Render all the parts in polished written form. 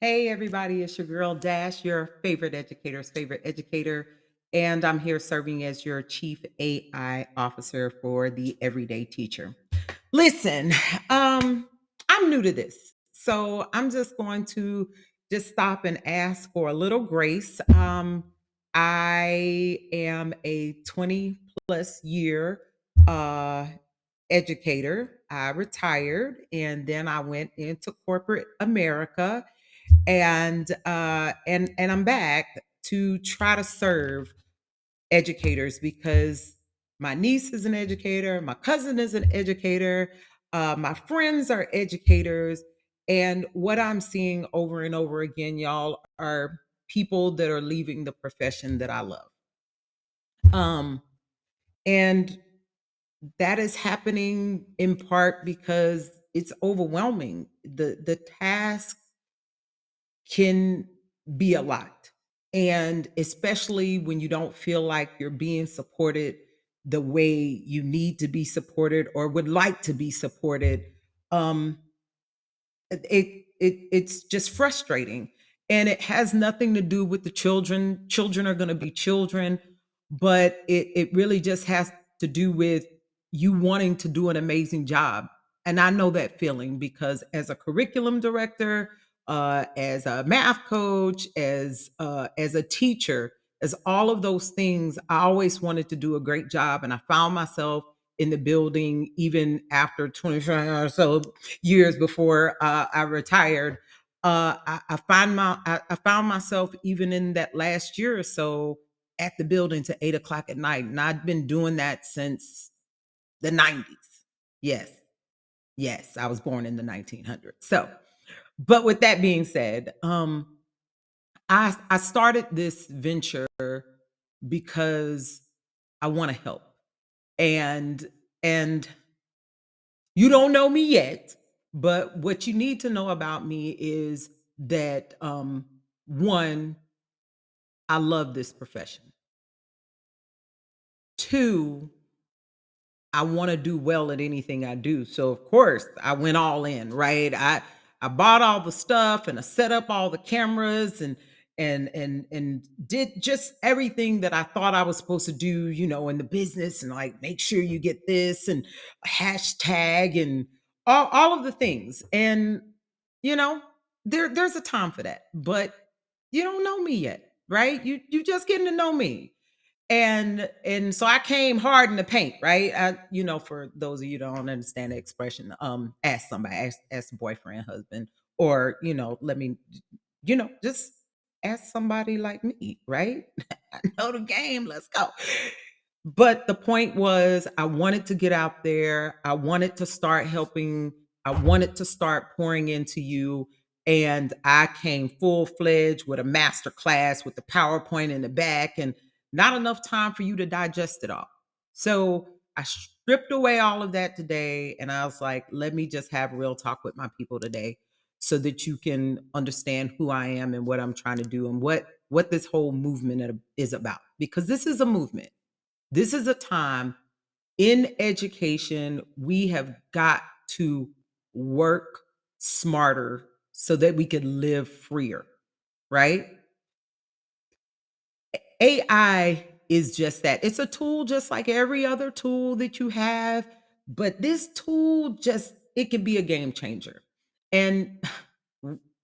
Hey, everybody, it's your girl Dash, your favorite educator's favorite educator. And I'm here serving as your chief AI officer for the everyday teacher. Listen, um, I'm new to this. So I'm just going to just stop and ask for a little grace. I am a 20 plus year uh, educator. I retired and then I went into corporate America and I'm back to try to serve educators because my niece is an educator, my cousin is an educator, my friends are educators, and what I'm seeing over and over again, y'all, are people that are leaving the profession that I love. Um, and that is happening in part because it's overwhelming. The task can be a lot. And especially when you don't feel like you're being supported the way you need to be supported or would like to be supported, um, it's just frustrating. And it has nothing to do with the children. Children are going to be children, but it really just has to do with you wanting to do an amazing job. And I know that feeling because as a curriculum director, as a math coach, as a teacher, as all of those things, I always wanted to do a great job, and I found myself in the building even after 25 or so years before I retired. I found myself even in that last year or so at the building to 8 o'clock at night, and I'd been doing that since the 90s. Yes, yes, I was born in the 1900s. So, but with that being said, I started this venture because I want to help, and and you don't know me yet, but what you need to know about me is that one, I love this profession. Two, I want to do well at anything I do. So of course I went all in, right? I bought all the stuff and I set up all the cameras and did just everything that I thought I was supposed to do, in the business, and like make sure you get this and hashtag and all of the things. And you know, there's a time for that. But you don't know me yet, right? You just getting to know me. And so I came hard in the paint, right? For those of you who don't understand the expression, ask somebody, ask boyfriend, husband, or let me, just ask somebody like me, right? I know the game. Let's go. But the point was, I wanted to get out there. I wanted to start helping. I wanted to start pouring into you. And I came full fledged with a master class with the PowerPoint in the back and not enough time for you to digest it all. So I stripped away all of that today. And I was like, let me just have real talk with my people today so that you can understand who I am and what I'm trying to do and what this whole movement is about. Because this is a movement. This is a time in education, we have got to work smarter so that we can live freer, right? AI is just that. It's a tool just like every other tool that you have, but this tool just it can be a game changer. And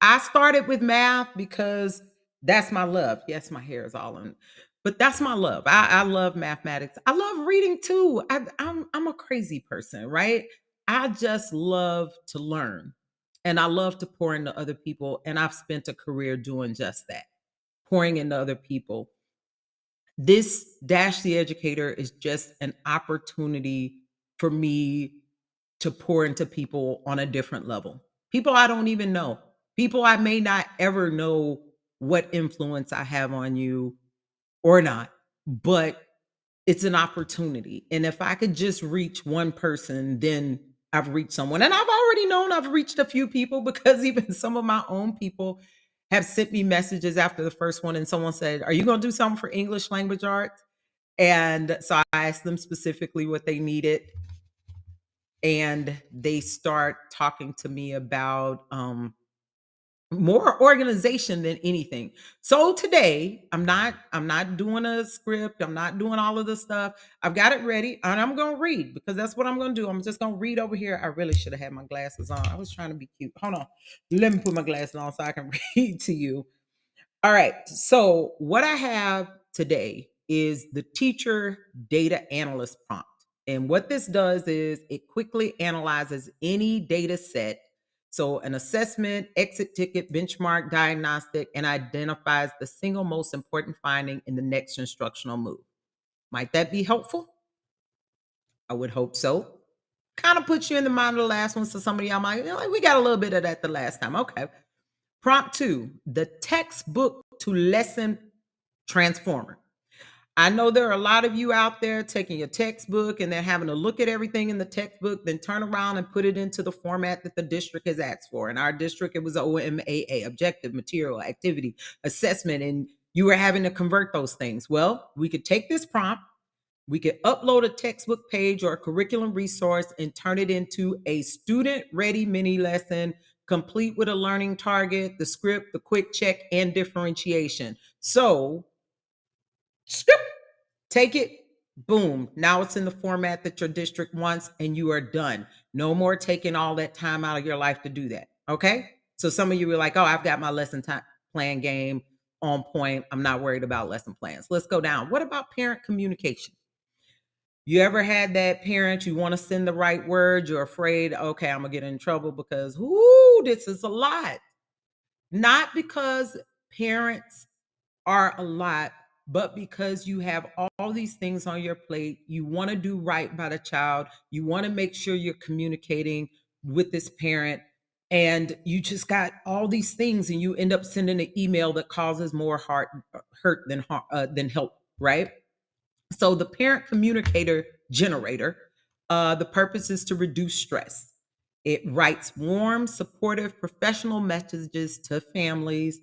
I started with math because that's my love. Yes, my hair is all in, but that's my love. I love mathematics. I love reading too. I'm a crazy person, right? I just love to learn, and I love to pour into other people. And I've spent a career doing just that, pouring into other people. This Dash the Educator is just an opportunity for me to pour into people on a different level. People I don't even know. People I may not ever know what influence I have on you or not, but it's an opportunity. And if I could just reach one person, then I've reached someone. And I've already known I've reached a few people because even some of my own people have sent me messages after the first one. And someone said, "Are you going to do something for English language arts?" And so I asked them specifically what they needed. And they start talking to me about more organization than anything. So today, I'm not doing a script, I'm not doing all of this stuff. I've got it ready and I'm going to read because that's what I'm going to do. I'm just going to read over here. I really should have had my glasses on. I was trying to be cute. Hold on. Let me put my glasses on so I can read to you. All right. So, what I have today is the teacher data analyst prompt. And what this does is it quickly analyzes any data set. So, an assessment, exit ticket, benchmark, diagnostic, and identifies the single most important finding in the next instructional move. Might that be helpful? I would hope so. Kind of puts you in the mind of the last one. So, some of y'all might, like, we got a little bit of that the last time. Okay. Prompt two, the textbook to lesson transformer. I know there are a lot of you out there taking your textbook and then having to look at everything in the textbook, then turn around and put it into the format that the district has asked for. In our district, it was OMAA, objective, material, activity, assessment, and you were having to convert those things. Well, we could take this prompt, we could upload a textbook page or a curriculum resource and turn it into a student ready mini lesson, complete with a learning target, the script, the quick check, and differentiation. So, scoop, take it, boom. Now it's in the format that your district wants, and you are done. No more taking all that time out of your life to do that. Okay. So some of you were like, oh, I've got my lesson time plan game on point. I'm not worried about lesson plans. Let's go down. What about parent communication? You ever had that parent, you want to send the right words, you're afraid, okay, I'm gonna get in trouble because whoo, this is a lot. Not because parents are a lot, but because you have all these things on your plate, you want to do right by the child, you want to make sure you're communicating with this parent, and you just got all these things, and you end up sending an email that causes more hurt than help, right? So the parent communicator generator, the purpose is to reduce stress. It writes warm, supportive, professional messages to families,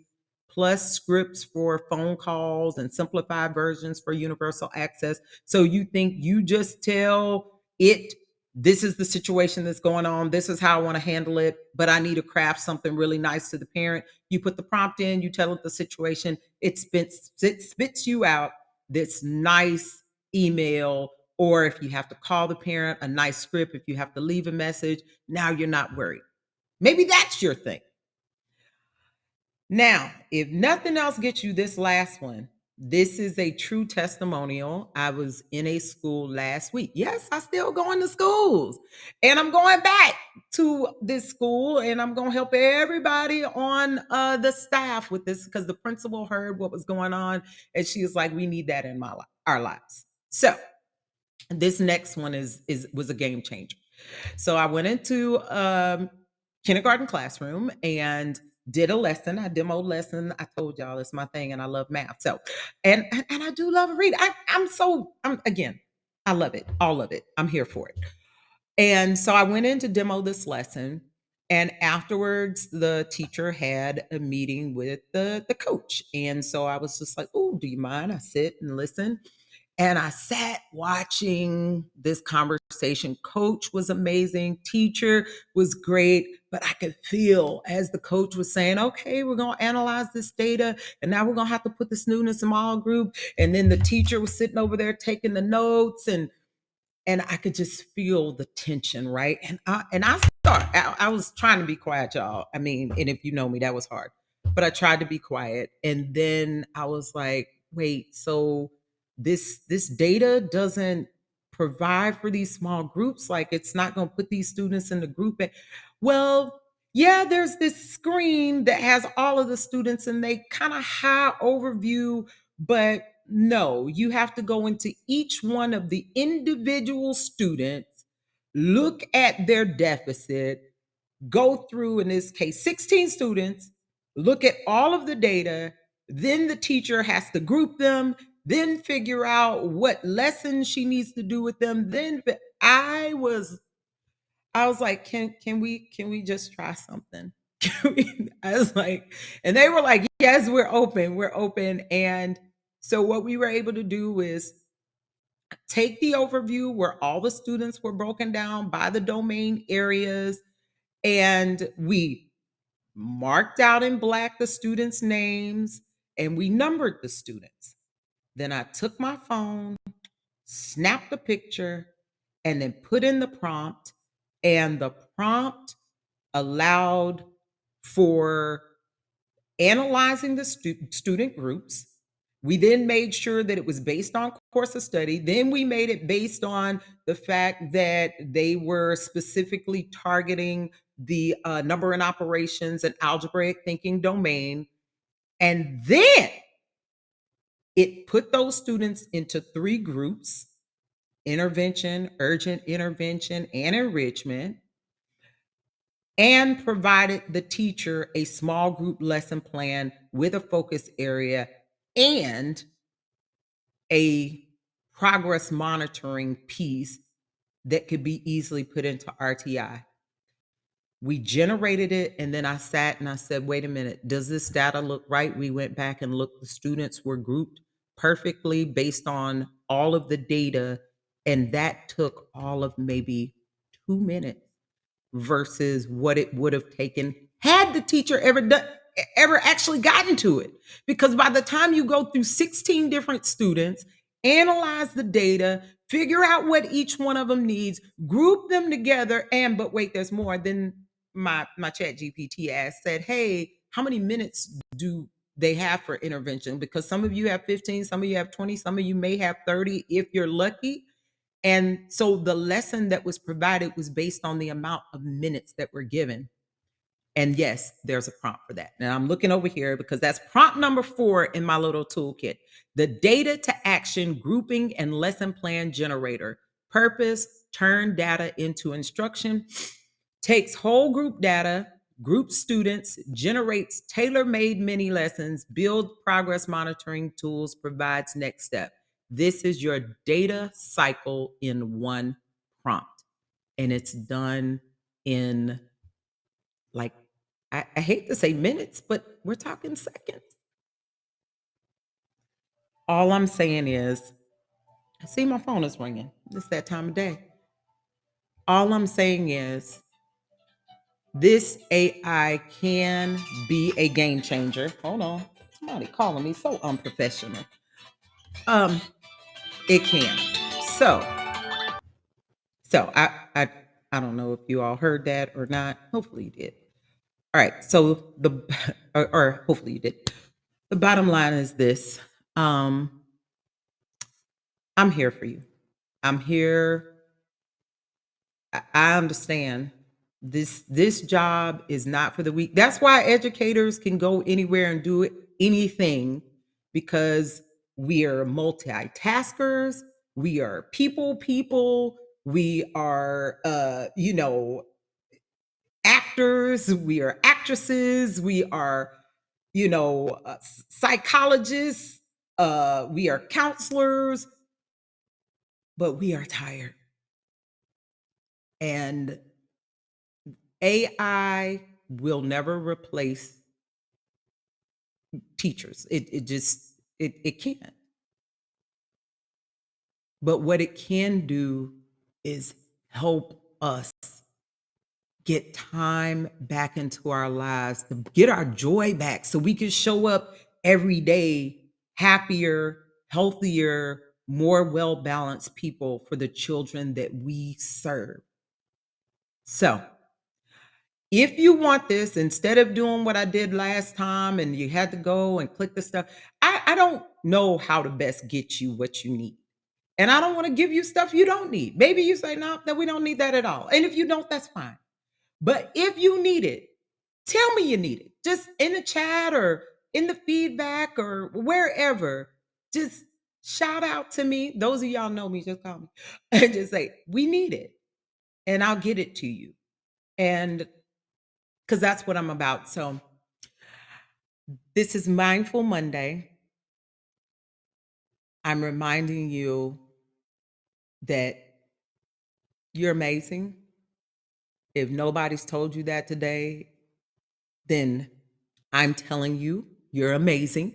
plus scripts for phone calls and simplified versions for universal access. So you think you just tell it, this is the situation that's going on, this is how I want to handle it, but I need to craft something really nice to the parent. You put the prompt in, you tell it the situation, it spits you out this nice email, or if you have to call the parent, a nice script, if you have to leave a message, now you're not worried. Maybe that's your thing. Now, if nothing else gets you this last one, this is a true testimonial. I was in a school last week. Yes, I still going to schools. And I'm going back to this school and I'm going to help everybody on the staff with this because the principal heard what was going on and she was like, we need that in our lives. So, this next one is was a game changer. So I went into kindergarten classroom and did a lesson. I demoed lesson. I told y'all it's my thing, and I love math. So, and I do love a read. I'm again, I love it, all of it. I'm here for it. And so I went in to demo this lesson. And afterwards, the teacher had a meeting with the coach. And so I was just like, oh, do you mind? I sit and listen. And I sat watching this conversation. Coach was amazing, teacher was great, but I could feel as the coach was saying, okay, we're going to analyze this data, and now we're going to have to put the student in a small group. And then the teacher was sitting over there taking the notes, and I could just feel the tension, right? I was trying to be quiet, y'all. I mean, and if you know me, that was hard. But I tried to be quiet. And then I was like, wait, so this data doesn't provide for these small groups, like it's not going to put these students in the group. Well, yeah, there's this screen that has all of the students and they kind of high overview, but no, you have to go into each one of the individual students, look at their deficit, go through, in this case, 16 students, look at all of the data. Then the teacher has to group them, then figure out what lessons she needs to do with them. I was like, can we just try something? I was like, and they were like, yes, we're open. And so what we were able to do is take the overview where all the students were broken down by the domain areas, and we marked out in black the students' names, and we numbered the students. Then I took my phone, snapped a picture, and then put in the prompt. And the prompt allowed for analyzing the student groups. We then made sure that it was based on course of study. Then we made it based on the fact that they were specifically targeting the number and operations and algebraic thinking domain. And then it put those students into three groups: intervention, urgent intervention, and enrichment, and provided the teacher a small group lesson plan with a focus area and a progress monitoring piece that could be easily put into RTI. We generated it, and then I sat and I said, wait a minute, does this data look right? We went back and looked. The students were grouped perfectly based on all of the data, and that took all of maybe 2 minutes versus what it would have taken had the teacher ever actually gotten to it. Because by the time you go through 16 different students, analyze the data, figure out what each one of them needs, group them together, and but wait, there's more. Then my chat GPT asked, said, hey, how many minutes do they have for intervention? Because some of you have 15, some of you have 20, some of you may have 30 if you're lucky. And so the lesson that was provided was based on the amount of minutes that were given. And yes, there's a prompt for that. And I'm looking over here because that's prompt number 4 in my little toolkit. The data to action grouping and lesson plan generator. Purpose: turn data into instruction. Takes whole group data, group students, generates tailor-made mini lessons, build progress monitoring tools, provides next step. This is your data cycle in one prompt. And it's done in, like, I hate to say minutes, but we're talking seconds. All I'm saying is, I see my phone is ringing. It's that time of day. All I'm saying is, this AI can be a game changer. Hold on. Somebody calling me so unprofessional. Um, it can. So, so I don't know if you all heard that or not. Hopefully you did. All right. So the or hopefully you did. The bottom line is this. Um, I'm here for you. I'm here. I understand this job is not for the weak. That's why educators can go anywhere and do anything, because we are multitaskers, we are people, we are actors, we are actresses, we are psychologists, we are counselors, but we are tired. And AI will never replace teachers. It just it can't. But what it can do is help us get time back into our lives, to get our joy back so we can show up every day happier, healthier, more well-balanced people for the children that we serve. So, if you want this, instead of doing what I did last time and you had to go and click the stuff, I don't know how to best get you what you need. And I don't want to give you stuff you don't need. Maybe you say, no, that we don't need that at all. And if you don't, that's fine. But if you need it, tell me you need it. Just in the chat or in the feedback or wherever. Just shout out to me. Those of y'all know me, just call me and just say, we need it. And I'll get it to you. And because that's what I'm about. So this is Mindful Monday. I'm reminding you that you're amazing. If nobody's told you that today, then I'm telling you, you're amazing.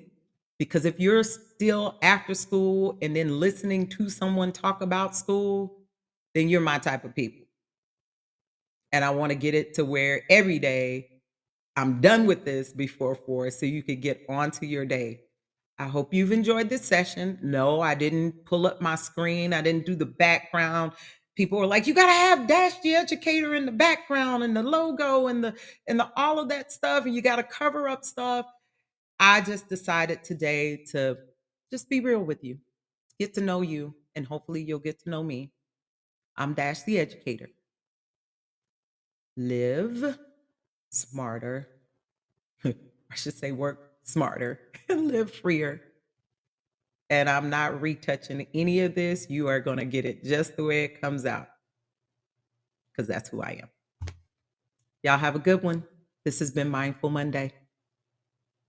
Because if you're still after school and then listening to someone talk about school, then you're my type of people. And I want to get it to where every day I'm done with this before 4 so you could get on to your day. I hope you've enjoyed this session. No, I didn't pull up my screen. I didn't do the background. People were like, "You gotta have Dash the Educator in the background and the logo and the all of that stuff, and you gotta cover up stuff." I just decided today to just be real with you, get to know you, and hopefully you'll get to know me. I'm Dash the Educator. Live smarter. I should say work smarter and live freer. And I'm not retouching any of this. You are going to get it just the way it comes out because that's who I am. Y'all have a good one. This has been Mindful Monday.